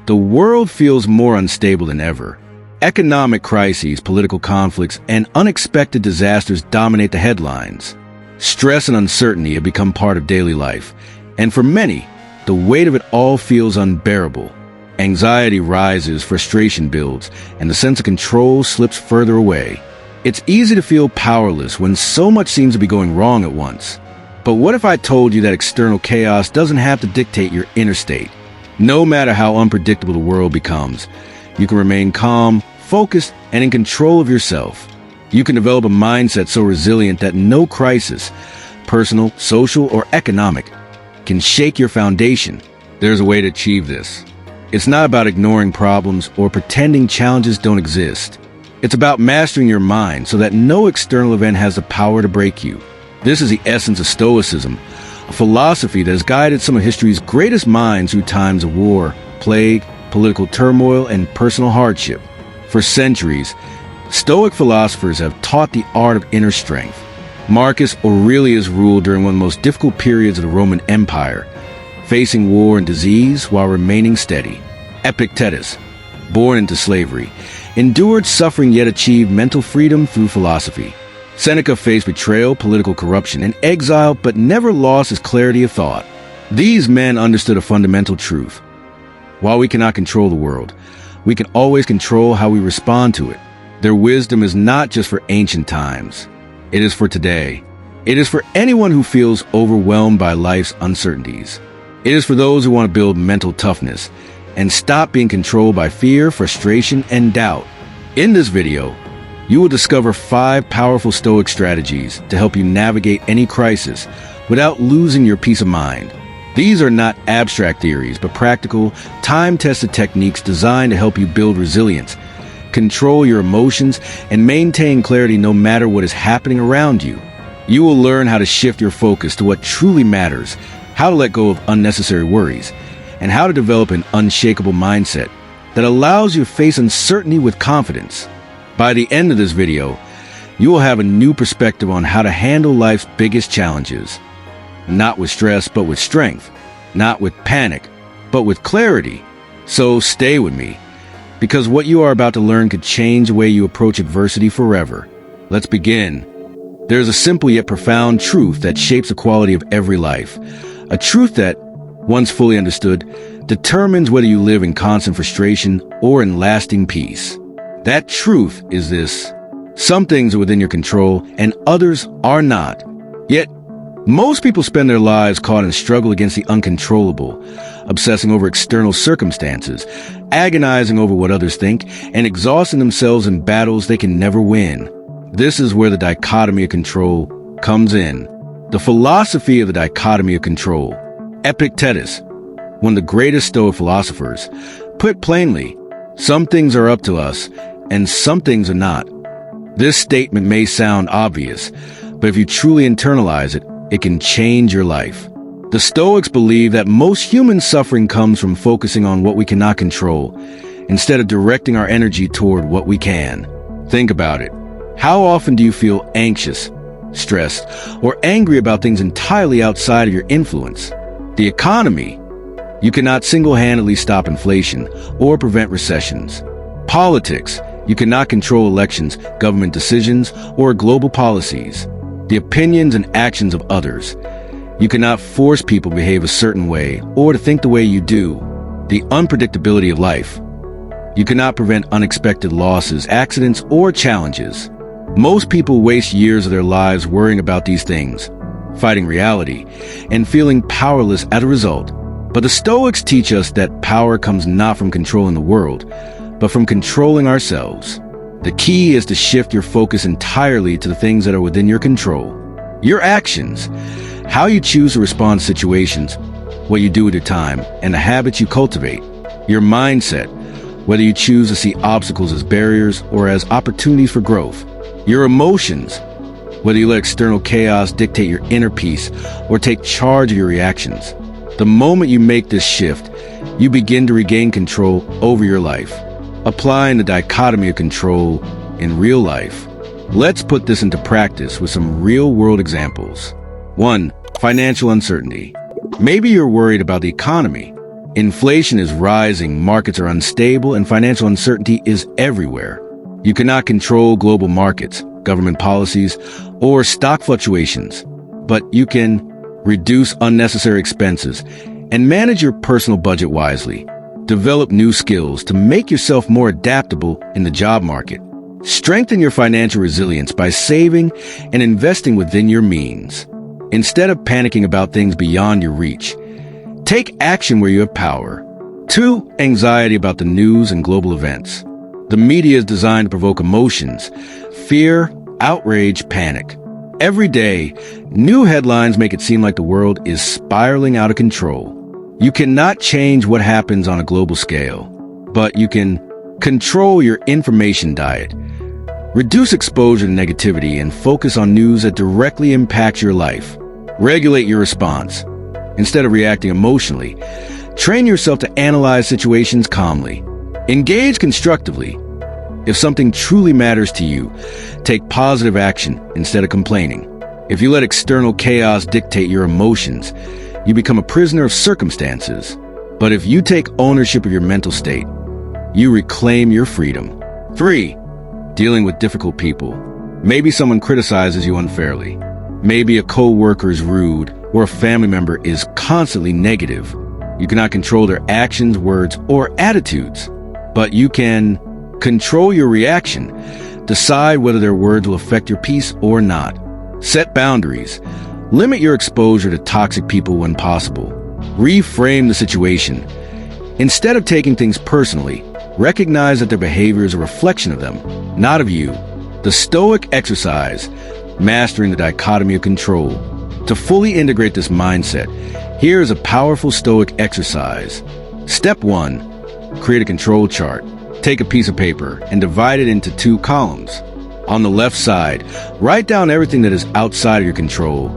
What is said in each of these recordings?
The world feels more unstable than ever. Economic crises, political conflicts, and unexpected disasters dominate the headlines. Stress and uncertainty have become part of daily life, and for many, the weight of it all feels unbearable. Anxiety rises, frustration builds, and the sense of control slips further away. It's easy to feel powerless when so much seems to be going wrong at once. But what if I told you that external chaos doesn't have to dictate your inner state? No matter how unpredictable the world becomes, you can remain calm, focused, and in control of yourself. You can develop a mindset so resilient that no crisis, personal, social, or economic, can shake your foundation. There's a way to achieve this. It's not about ignoring problems or pretending challenges don't exist. It's about mastering your mind so that no external event has the power to break you. This is the essence of Stoicism, a philosophy that has guided some of history's greatest minds through times of war, plague, political turmoil, and personal hardship. For centuries, Stoic philosophers have taught the art of inner strength. Marcus Aurelius ruled during one of the most difficult periods of the Roman Empire, facing war and disease while remaining steady. Epictetus, born into slavery, endured suffering yet achieved mental freedom through philosophy. Seneca faced betrayal, political corruption, and exile, but never lost his clarity of thought. These men understood a fundamental truth. While we cannot control the world, we can always control how we respond to it. Their wisdom is not just for ancient times. It is for today. It is for anyone who feels overwhelmed by life's uncertainties. It is for those who want to build mental toughness and stop being controlled by fear, frustration, and doubt. In this video, you will discover 5 powerful Stoic strategies to help you navigate any crisis without losing your peace of mind. These are not abstract theories, but practical, time-tested techniques designed to help you build resilience, control your emotions, and maintain clarity no matter what is happening around you. You will learn how to shift your focus to what truly matters, how to let go of unnecessary worries, and how to develop an unshakable mindset that allows you to face uncertainty with confidence. By the end of this video, you will have a new perspective on how to handle life's biggest challenges. Not with stress, but with strength. Not with panic, but with clarity. So stay with me, because what you are about to learn could change the way you approach adversity forever. Let's begin. There's a simple yet profound truth that shapes the quality of every life. A truth that, once fully understood, determines whether you live in constant frustration or in lasting peace. That truth is this: some things are within your control and others are not. Yet, most people spend their lives caught in a struggle against the uncontrollable, obsessing over external circumstances, agonizing over what others think, and exhausting themselves in battles they can never win. This is where the dichotomy of control comes in. The philosophy of the dichotomy of control. Epictetus, one of the greatest Stoic philosophers, put plainly, some things are up to us, and some things are not. This statement may sound obvious, but if you truly internalize it, it can change your life. The Stoics believe that most human suffering comes from focusing on what we cannot control, instead of directing our energy toward what we can. Think about it. How often do you feel anxious, stressed, or angry about things entirely outside of your influence? The economy. You cannot single-handedly stop inflation or prevent recessions. Politics. You cannot control elections, government decisions, or global policies. The opinions and actions of others. You cannot force people to behave a certain way or to think the way you do. The unpredictability of life. You cannot prevent unexpected losses, accidents, or challenges. Most people waste years of their lives worrying about these things, fighting reality, and feeling powerless as a result. But the Stoics teach us that power comes not from controlling the world, but from controlling ourselves. The key is to shift your focus entirely to the things that are within your control. Your actions, how you choose to respond to situations, what you do with your time, and the habits you cultivate. Your mindset, whether you choose to see obstacles as barriers or as opportunities for growth. Your emotions, whether you let external chaos dictate your inner peace or take charge of your reactions. The moment you make this shift, you begin to regain control over your life. Applying the dichotomy of control in real life. Let's put this into practice with some real-world examples. 1. Financial uncertainty. Maybe you're worried about the economy. Inflation is rising, markets are unstable, and financial uncertainty is everywhere. You cannot control global markets, government policies, or stock fluctuations, but you can reduce unnecessary expenses and manage your personal budget wisely. Develop new skills to make yourself more adaptable in the job market. Strengthen your financial resilience by saving and investing within your means. Instead of panicking about things beyond your reach, take action where you have power. 2. Anxiety about the news and global events. The media is designed to provoke emotions, fear, outrage, panic. Every day, new headlines make it seem like the world is spiraling out of control. You cannot change what happens on a global scale, but you can control your information diet. Reduce exposure to negativity and focus on news that directly impacts your life. Regulate your response. Instead of reacting emotionally, train yourself to analyze situations calmly. Engage constructively. If something truly matters to you, take positive action instead of complaining. If you let external chaos dictate your emotions, you become a prisoner of circumstances. But if you take ownership of your mental state, you reclaim your freedom. 3. Dealing with difficult people. Maybe someone criticizes you unfairly. Maybe a co-worker is rude, or a family member is constantly negative. You cannot control their actions, words, or attitudes, but you can control your reaction. Decide whether their words will affect your peace or not. Set boundaries. Limit your exposure to toxic people when possible. Reframe the situation. Instead of taking things personally, recognize that their behavior is a reflection of them, not of you. The Stoic exercise, mastering the dichotomy of control. To fully integrate this mindset, here is a powerful Stoic exercise. Step 1. Create a control chart. Take a piece of paper and divide it into 2 columns. On the left side, write down everything that is outside of your control.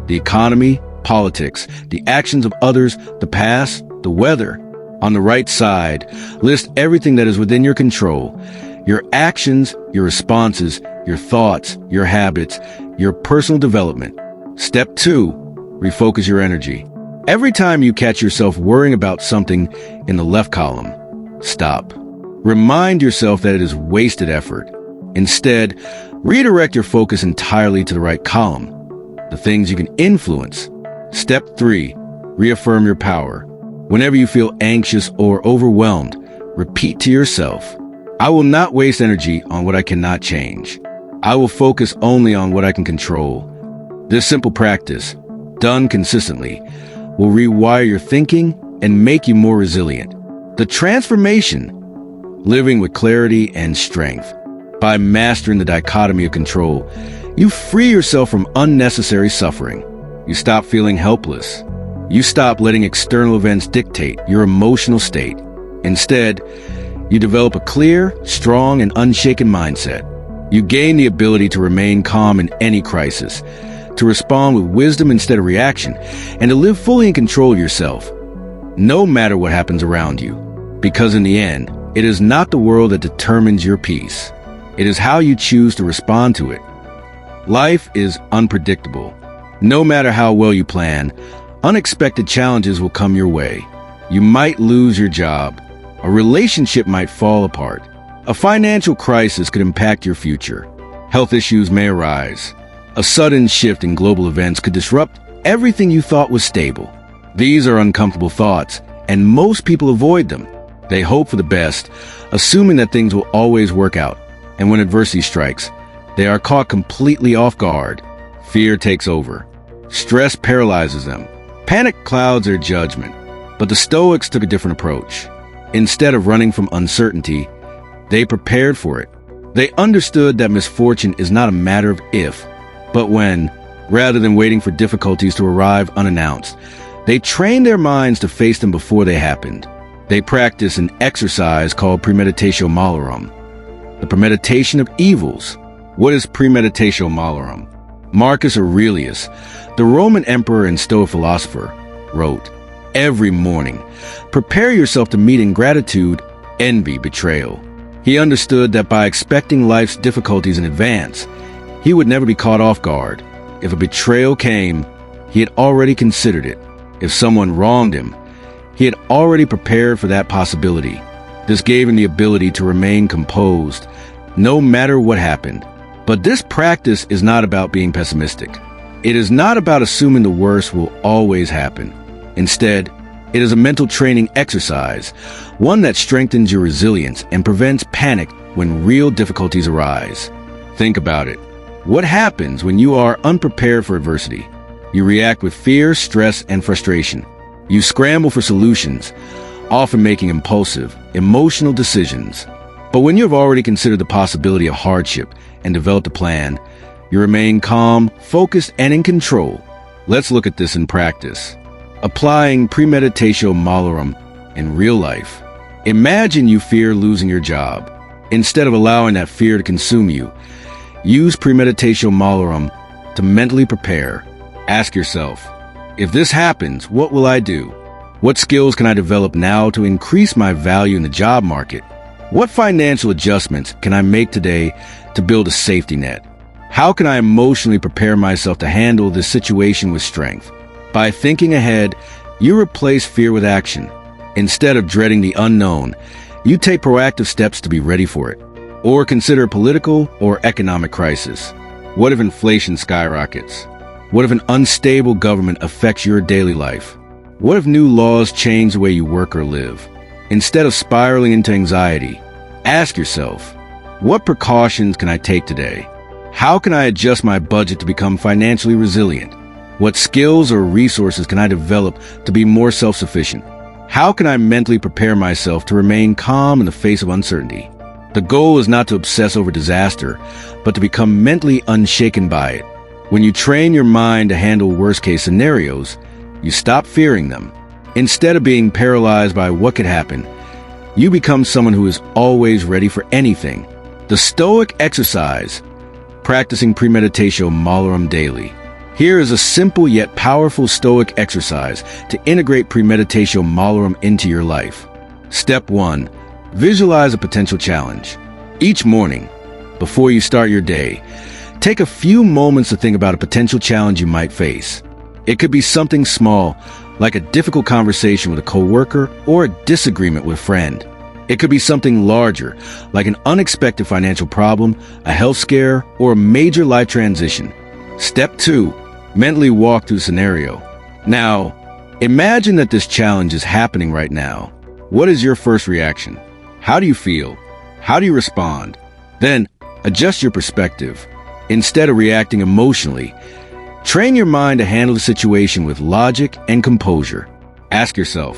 The economy, politics, the actions of others, the past, the weather. On the right side, list everything that is within your control. Your actions, your responses, your thoughts, your habits, your personal development. Step 2. Refocus your energy. Every time you catch yourself worrying about something in the left column, stop. Remind yourself that it is wasted effort. Instead, redirect your focus entirely to the right column, the things you can influence. Step 3. Reaffirm your power. Whenever you feel anxious or overwhelmed, repeat to yourself, I will not waste energy on what I cannot change. I will focus only on what I can control. This simple practice, done consistently, will rewire your thinking and make you more resilient. The transformation, living with clarity and strength. By mastering the dichotomy of control, you free yourself from unnecessary suffering. You stop feeling helpless. You stop letting external events dictate your emotional state. Instead, you develop a clear, strong, and unshaken mindset. You gain the ability to remain calm in any crisis, to respond with wisdom instead of reaction, and to live fully in control of yourself, no matter what happens around you. Because in the end, it is not the world that determines your peace. It is how you choose to respond to it. Life is unpredictable. No matter how well you plan, unexpected challenges will come your way. You might lose your job. A relationship might fall apart. A financial crisis could impact your future. Health issues may arise. A sudden shift in global events could disrupt everything you thought was stable. These are uncomfortable thoughts, and most people avoid them. They hope for the best, assuming that things will always work out. And when adversity strikes, they are caught completely off guard. Fear takes over. Stress paralyzes them. Panic clouds their judgment. But the Stoics took a different approach. Instead of running from uncertainty, they prepared for it. They understood that misfortune is not a matter of if, but when. Rather than waiting for difficulties to arrive unannounced, they trained their minds to face them before they happened. They practiced an exercise called Premeditatio Malorum, the premeditation of evils. What is Premeditatio Malorum? Marcus Aurelius, the Roman emperor and Stoic philosopher, wrote, every morning, prepare yourself to meet ingratitude, envy, betrayal. He understood that by expecting life's difficulties in advance, he would never be caught off guard. If a betrayal came, he had already considered it. If someone wronged him, He had already prepared for that possibility. This gave him the ability to remain composed, no matter what happened. But this practice is not about being pessimistic. It is not about assuming the worst will always happen. Instead, it is a mental training exercise, one that strengthens your resilience and prevents panic when real difficulties arise. Think about it. What happens when you are unprepared for adversity? You react with fear, stress, and frustration. You scramble for solutions, often making impulsive, emotional decisions. But when you have already considered the possibility of hardship and developed a plan, you remain calm, focused, and in control. Let's look at this in practice. Applying Premeditatio Malorum in real life. Imagine you fear losing your job. Instead of allowing that fear to consume you, use Premeditatio Malorum to mentally prepare. Ask yourself, if this happens, what will I do? What skills can I develop now to increase my value in the job market? What financial adjustments can I make today to build a safety net? How can I emotionally prepare myself to handle this situation with strength? By thinking ahead, you replace fear with action. Instead of dreading the unknown, you take proactive steps to be ready for it. Or consider a political or economic crisis. What if inflation skyrockets? What if an unstable government affects your daily life? What if new laws change the way you work or live? Instead of spiraling into anxiety, ask yourself, what precautions can I take today? How can I adjust my budget to become financially resilient? What skills or resources can I develop to be more self-sufficient? How can I mentally prepare myself to remain calm in the face of uncertainty? The goal is not to obsess over disaster, but to become mentally unshaken by it. When you train your mind to handle worst-case scenarios, you stop fearing them. Instead of being paralyzed by what could happen, you become someone who is always ready for anything. The Stoic exercise, practicing Premeditatio Malorum daily. Here is a simple yet powerful Stoic exercise to integrate Premeditatio Malorum into your life. Step 1. Visualize a potential challenge. Each morning, before you start your day, take a few moments to think about a potential challenge you might face. It could be something small, like a difficult conversation with a coworker or a disagreement with a friend. It could be something larger, like an unexpected financial problem, a health scare, or a major life transition. Step 2. Mentally walk through the scenario. Now, imagine that this challenge is happening right now. What is your first reaction? How do you feel? How do you respond? Then, adjust your perspective. Instead of reacting emotionally, train your mind to handle the situation with logic and composure. Ask yourself,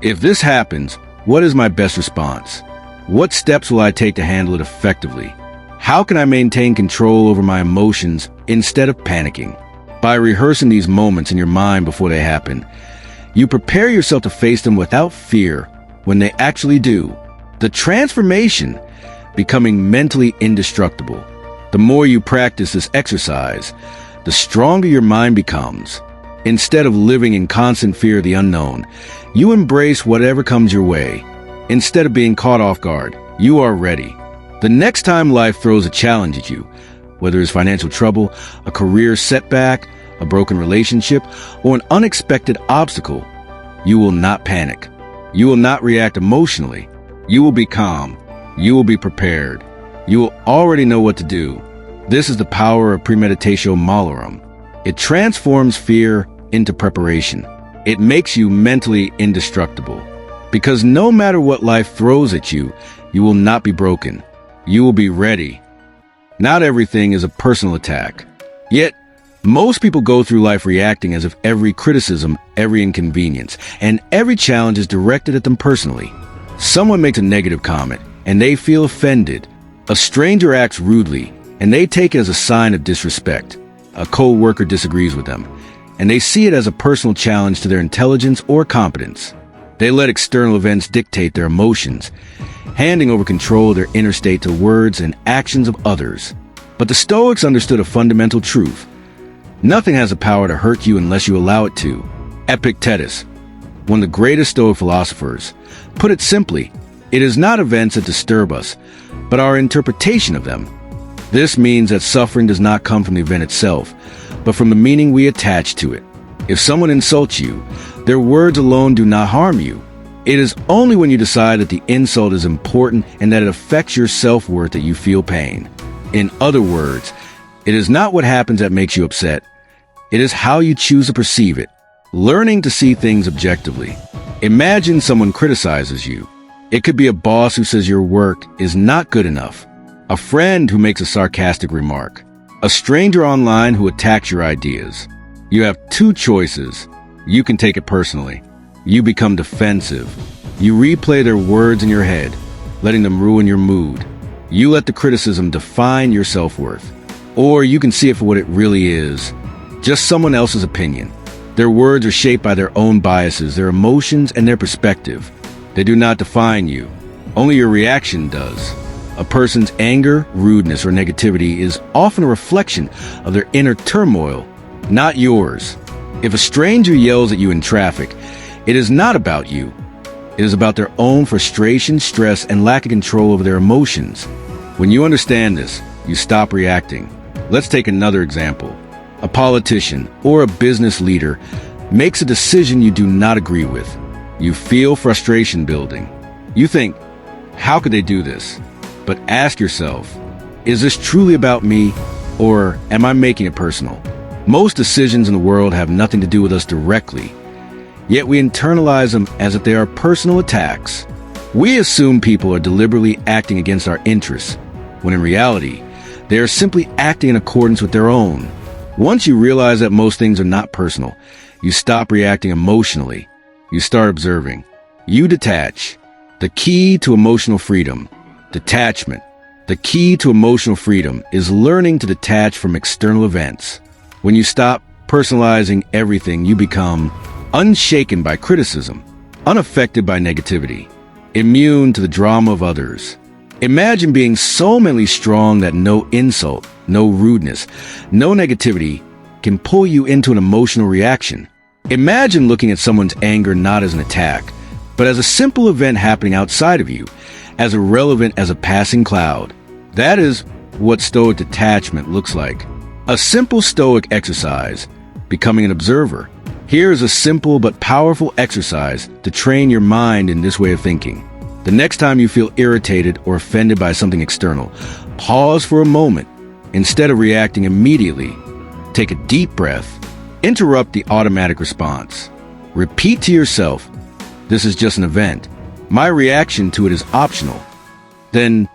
if this happens, what is my best response? What steps will I take to handle it effectively? How can I maintain control over my emotions instead of panicking? By rehearsing these moments in your mind before they happen, you prepare yourself to face them without fear when they actually do. The transformation, becoming mentally indestructible. The more you practice this exercise, the stronger your mind becomes. Instead of living in constant fear of the unknown, you embrace whatever comes your way. Instead of being caught off guard, you are ready. The next time life throws a challenge at you, whether it's financial trouble, a career setback, a broken relationship, or an unexpected obstacle, you will not panic. You will not react emotionally. You will be calm. You will be prepared. You will already know what to do. This is the power of Premeditatio Malorum. It transforms fear into preparation. It makes you mentally indestructible. Because no matter what life throws at you, you will not be broken. You will be ready. Not everything is a personal attack. Yet, most people go through life reacting as if every criticism, every inconvenience, and every challenge is directed at them personally. Someone makes a negative comment, and they feel offended. A stranger acts rudely, and they take it as a sign of disrespect. A co-worker disagrees with them, and they see it as a personal challenge to their intelligence or competence. They let external events dictate their emotions, handing over control of their inner state to words and actions of others. But the Stoics understood a fundamental truth. Nothing has the power to hurt you unless you allow it to. Epictetus, one of the greatest Stoic philosophers, put it simply, it is not events that disturb us, but our interpretation of them. This means that suffering does not come from the event itself, but from the meaning we attach to it. If someone insults you, Their words alone do not harm you. It is only when you decide that the insult is important and that it affects your self-worth that you feel pain. In other words, it is not what happens that makes you upset. It is how you choose to perceive it. Learning to see things objectively. Imagine someone criticizes you. It could be a boss who says your work is not good enough, a friend who makes a sarcastic remark, a stranger online who attacks your ideas. You have two choices. You can take it personally. You become defensive. You replay their words in your head, letting them ruin your mood. You let the criticism define your self-worth. Or you can see it for what it really is, just someone else's opinion. Their words are shaped by their own biases, their emotions, and their perspective. They do not define you. Only your reaction does. A person's anger, rudeness, or negativity is often a reflection of their inner turmoil, not yours. If a stranger yells at you in traffic, it is not about you. It is about their own frustration, stress, and lack of control over their emotions. When you understand this, you stop reacting. Let's take another example. A politician or a business leader makes a decision you do not agree with. You feel frustration building. You think, how could they do this? But ask yourself, is this truly about me, or am I making it personal? Most decisions in the world have nothing to do with us directly, yet we internalize them as if they are personal attacks. We assume people are deliberately acting against our interests, when in reality, they are simply acting in accordance with their own. Once you realize that most things are not personal, you stop reacting emotionally. You start observing. You detach. The key to emotional freedom. Detachment. The key to emotional freedom is learning to detach from external events. When you stop personalizing everything, you become unshaken by criticism, unaffected by negativity, immune to the drama of others. Imagine being so mentally strong that no insult, no rudeness, no negativity can pull you into an emotional reaction. Imagine looking at someone's anger not as an attack, but as a simple event happening outside of you, as irrelevant as a passing cloud. That is what Stoic detachment looks like. A simple Stoic exercise, becoming an observer. Here is a simple but powerful exercise to train your mind in this way of thinking. The next time you feel irritated or offended by something external, pause for a moment. Instead of reacting immediately, take a deep breath. Interrupt the automatic response. Repeat to yourself, this is just an event. My reaction to it is optional. Then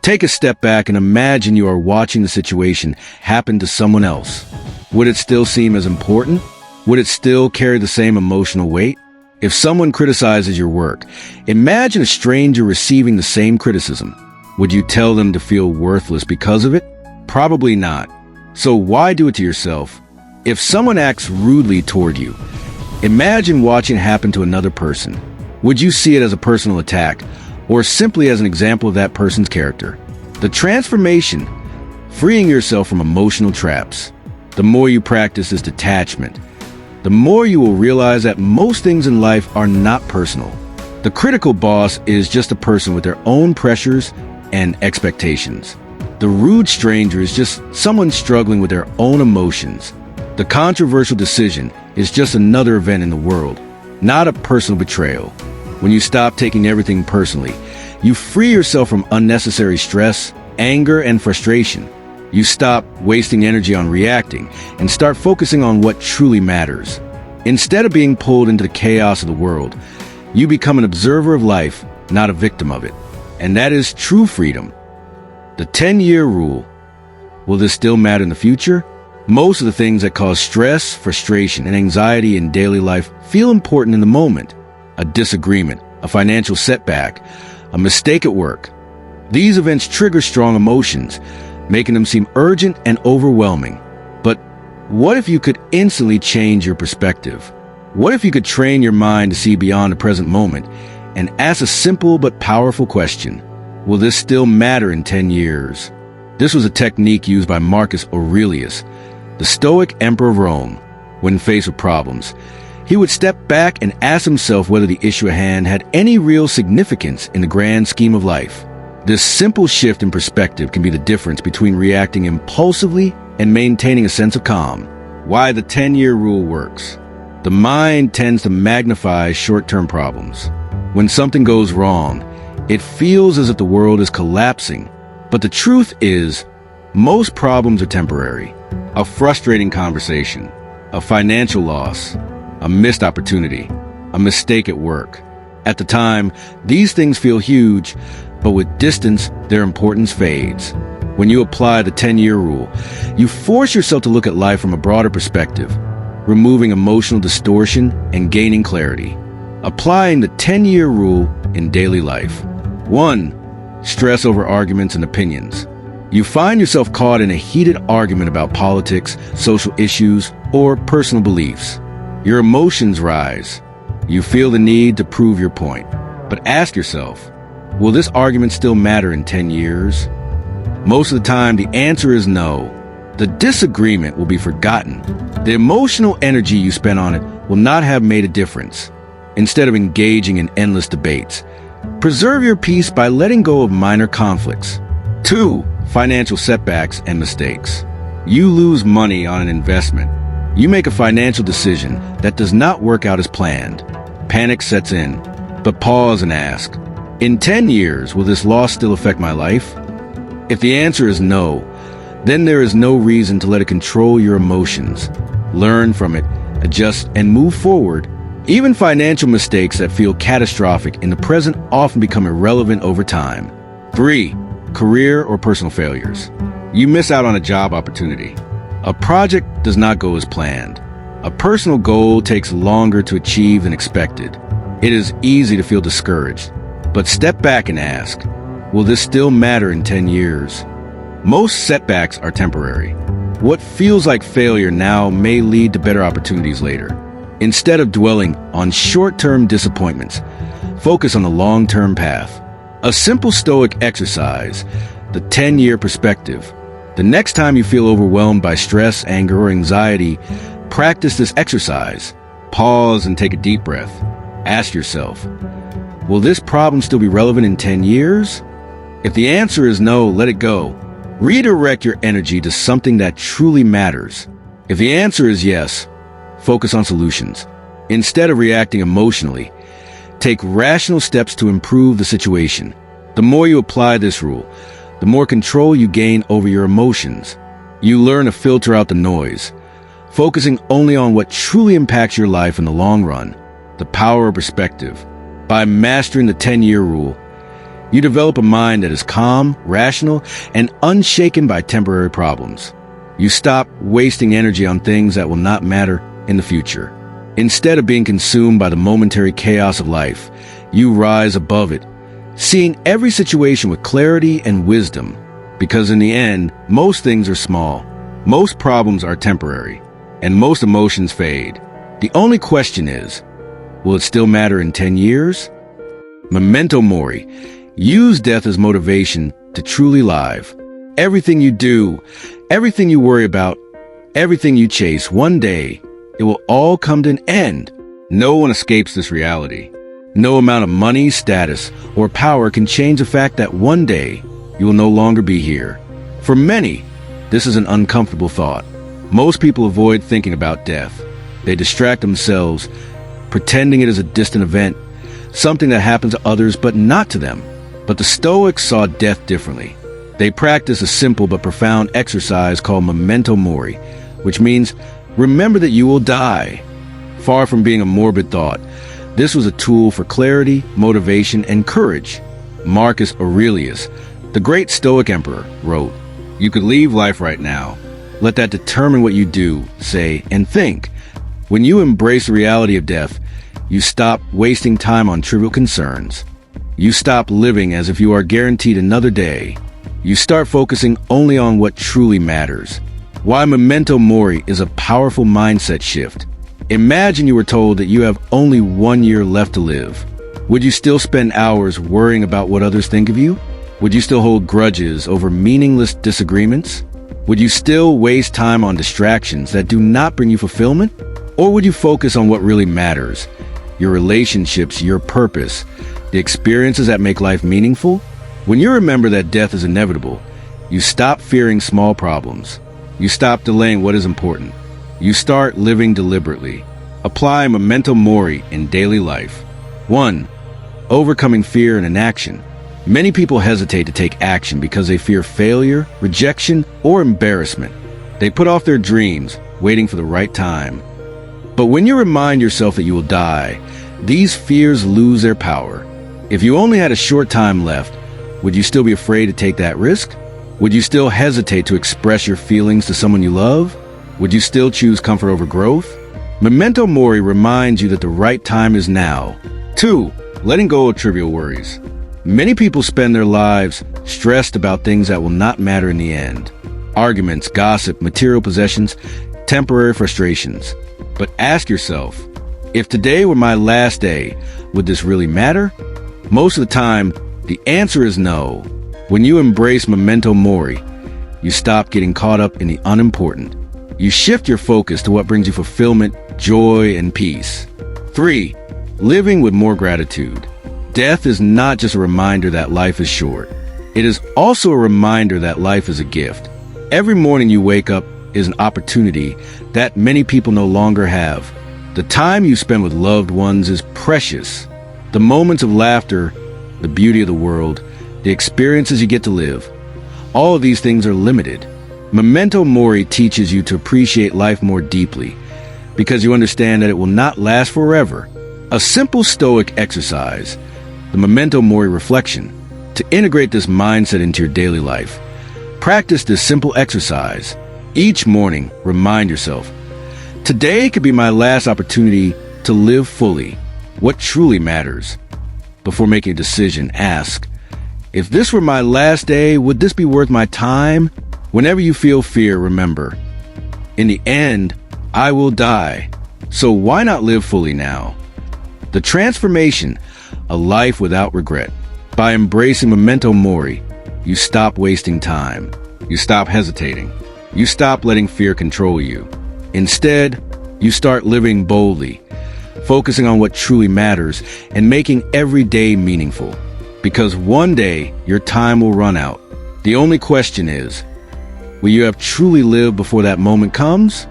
take a step back and imagine you are watching the situation happen to someone else. Would it still seem as important? Would it still carry the same emotional weight? If someone criticizes your work, imagine a stranger receiving the same criticism. Would you tell them to feel worthless because of it? Probably not. So why do it to yourself? If someone acts rudely toward you, imagine watching it happen to another person. Would you see it as a personal attack, or simply as an example of that person's character? The transformation, freeing yourself from emotional traps. The more you practice this detachment, the more you will realize that most things in life are not personal. The critical boss is just a person with their own pressures and expectations. The rude stranger is just someone struggling with their own emotions. The controversial decision is just another event in the world, not a personal betrayal. When you stop taking everything personally, you free yourself from unnecessary stress, anger, and frustration. You stop wasting energy on reacting and start focusing on what truly matters. Instead of being pulled into the chaos of the world, you become an observer of life, not a victim of it. And that is true freedom. The 10-year rule. Will this still matter in the future? Most of the things that cause stress, frustration, and anxiety in daily life feel important in the moment. A disagreement, a financial setback, a mistake at work. These events trigger strong emotions, making them seem urgent and overwhelming. But what if you could instantly change your perspective? What if you could train your mind to see beyond the present moment and ask a simple but powerful question? Will this still matter in 10 years? This was a technique used by Marcus Aurelius, the Stoic emperor of Rome. When faced with problems, he would step back and ask himself whether the issue at hand had any real significance in the grand scheme of life. This simple shift in perspective can be the difference between reacting impulsively and maintaining a sense of calm. Why the 10-year rule works. The mind tends to magnify short-term problems. When something goes wrong, it feels as if the world is collapsing. But the truth is, most problems are temporary. A frustrating conversation, a financial loss, a missed opportunity, a mistake at work. At the time, these things feel huge, but with distance, their importance fades. When you apply the 10-year rule, you force yourself to look at life from a broader perspective, removing emotional distortion and gaining clarity. Applying the 10-year rule in daily life. 1. Stress over arguments and opinions. You find yourself caught in a heated argument about politics, social issues, or personal beliefs. Your emotions rise. You feel the need to prove your point. But ask yourself, will this argument still matter in 10 years? Most of the time, the answer is no. The disagreement will be forgotten. The emotional energy you spent on it will not have made a difference. Instead of engaging in endless debates, preserve your peace by letting go of minor conflicts. 2. Financial setbacks and mistakes. You lose money on an investment. You make a financial decision that does not work out as planned. Panic sets in, but pause and ask, in 10 years, will this loss still affect my life? If the answer is no, then there is no reason to let it control your emotions. Learn from it, adjust, and move forward. Even financial mistakes that feel catastrophic in the present often become irrelevant over time. 3. Career or personal failures. You miss out on a job opportunity. A project does not go as planned. A personal goal takes longer to achieve than expected. It is easy to feel discouraged. But step back and ask, will this still matter in 10 years? Most setbacks are temporary. What feels like failure now may lead to better opportunities later. Instead of dwelling on short-term disappointments, focus on the long-term path. A simple Stoic exercise, the 10-year perspective. The next time you feel overwhelmed by stress, anger, or anxiety, practice this exercise. Pause and take a deep breath. Ask yourself, will this problem still be relevant in 10 years? If the answer is no, let it go. Redirect your energy to something that truly matters. If the answer is yes, focus on solutions. Instead of reacting emotionally, take rational steps to improve the situation. The more you apply this rule, the more control you gain over your emotions. You learn to filter out the noise, focusing only on what truly impacts your life in the long run. The power of perspective. By mastering the 10-year rule, you develop a mind that is calm, rational, and unshaken by temporary problems. You stop wasting energy on things that will not matter in the future. Instead of being consumed by the momentary chaos of life, you rise above it, seeing every situation with clarity and wisdom. Because in the end, most things are small, most problems are temporary, and most emotions fade. The only question is, will it still matter in 10 years? Memento Mori. Use death as motivation to truly live. Everything you do, everything you worry about, everything you chase, one day, it will all come to an end. No one escapes this reality. No amount of money, status, or power can change the fact that one day you will no longer be here. For many, this is an uncomfortable thought. Most people avoid thinking about death. They distract themselves, pretending it is a distant event, something that happens to others but not to them. But the Stoics saw death differently. They practiced a simple but profound exercise called Memento Mori, which means remember that you will die. Far from being a morbid thought, this was a tool for clarity, motivation, and courage. Marcus Aurelius, the great Stoic emperor, wrote, "You could leave life right now. Let that determine what you do, say, and think. When you embrace the reality of death, you stop wasting time on trivial concerns. You stop living as if you are guaranteed another day. You start focusing only on what truly matters." Why Memento Mori is a powerful mindset shift. Imagine you were told that you have only 1 year left to live. Would you still spend hours worrying about what others think of you? Would you still hold grudges over meaningless disagreements? Would you still waste time on distractions that do not bring you fulfillment? Or would you focus on what really matters? Your relationships, your purpose, the experiences that make life meaningful? When you remember that death is inevitable, you stop fearing small problems. You stop delaying what is important. You start living deliberately. Apply Memento Mori in daily life. 1. Overcoming fear and inaction. Many people hesitate to take action because they fear failure, rejection, or embarrassment. They put off their dreams, waiting for the right time. But when you remind yourself that you will die, these fears lose their power. If you only had a short time left, would you still be afraid to take that risk? Would you still hesitate to express your feelings to someone you love? Would you still choose comfort over growth? Memento Mori reminds you that the right time is now. 2. Letting go of trivial worries. Many people spend their lives stressed about things that will not matter in the end. Arguments, gossip, material possessions, temporary frustrations. But ask yourself, if today were my last day, would this really matter? Most of the time, the answer is no. When you embrace Memento Mori, you stop getting caught up in the unimportant. You shift your focus to what brings you fulfillment, joy, and peace. 3. Living with more gratitude. Death is not just a reminder that life is short. It is also a reminder that life is a gift. Every morning you wake up is an opportunity that many people no longer have. The time you spend with loved ones is precious. The moments of laughter, the beauty of the world, the experiences you get to live. All of these things are limited. Memento Mori teaches you to appreciate life more deeply because you understand that it will not last forever. A simple Stoic exercise, the Memento Mori reflection, to integrate this mindset into your daily life. Practice this simple exercise. Each morning, remind yourself, today could be my last opportunity to live fully, what truly matters. Before making a decision, ask, if this were my last day, would this be worth my time? Whenever you feel fear, remember, in the end, I will die. So why not live fully now? The transformation, a life without regret. By embracing Memento Mori, you stop wasting time. You stop hesitating. You stop letting fear control you. Instead, you start living boldly, focusing on what truly matters and making every day meaningful. Because one day, your time will run out. The only question is, will you have truly lived before that moment comes?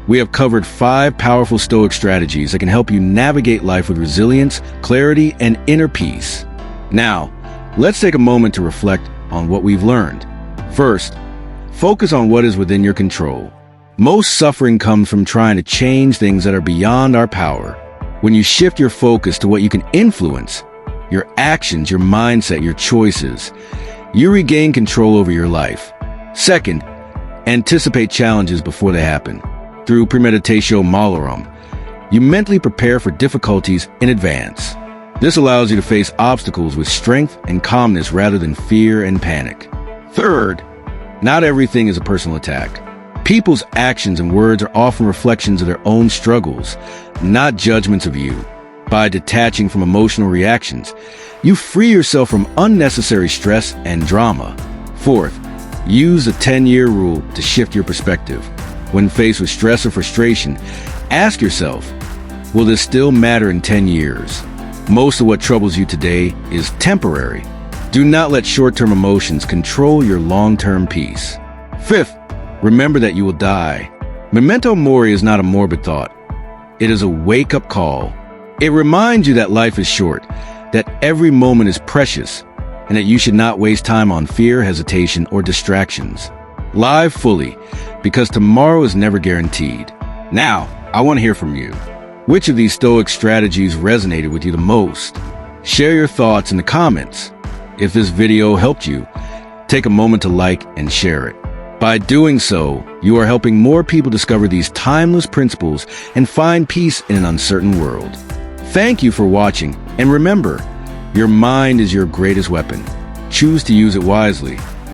We have covered 5 powerful Stoic strategies that can help you navigate life with resilience, clarity, and inner peace. Now, let's take a moment to reflect on what we've learned. First, focus on what is within your control. Most suffering comes from trying to change things that are beyond our power. When you shift your focus to what you can influence, your actions, your mindset, your choices, you regain control over your life. Second, anticipate challenges before they happen. Through Premeditatio Malorum, you mentally prepare for difficulties in advance. This allows you to face obstacles with strength and calmness rather than fear and panic. Third, not everything is a personal attack. People's actions and words are often reflections of their own struggles, not judgments of you. By detaching from emotional reactions, you free yourself from unnecessary stress and drama. Fourth, use the 10-year rule to shift your perspective. When faced with stress or frustration, ask yourself, will this still matter in 10 years? Most of what troubles you today is temporary. Do not let short-term emotions control your long-term peace. Fifth, remember that you will die. Memento Mori is not a morbid thought. It is a wake-up call. It reminds you that life is short, that every moment is precious, and that you should not waste time on fear, hesitation, or distractions. Live fully, because tomorrow is never guaranteed. Now, I want to hear from you. Which of these Stoic strategies resonated with you the most? Share your thoughts in the comments. If this video helped you, take a moment to like and share it. By doing so, you are helping more people discover these timeless principles and find peace in an uncertain world. Thank you for watching, and remember, your mind is your greatest weapon. Choose to use it wisely.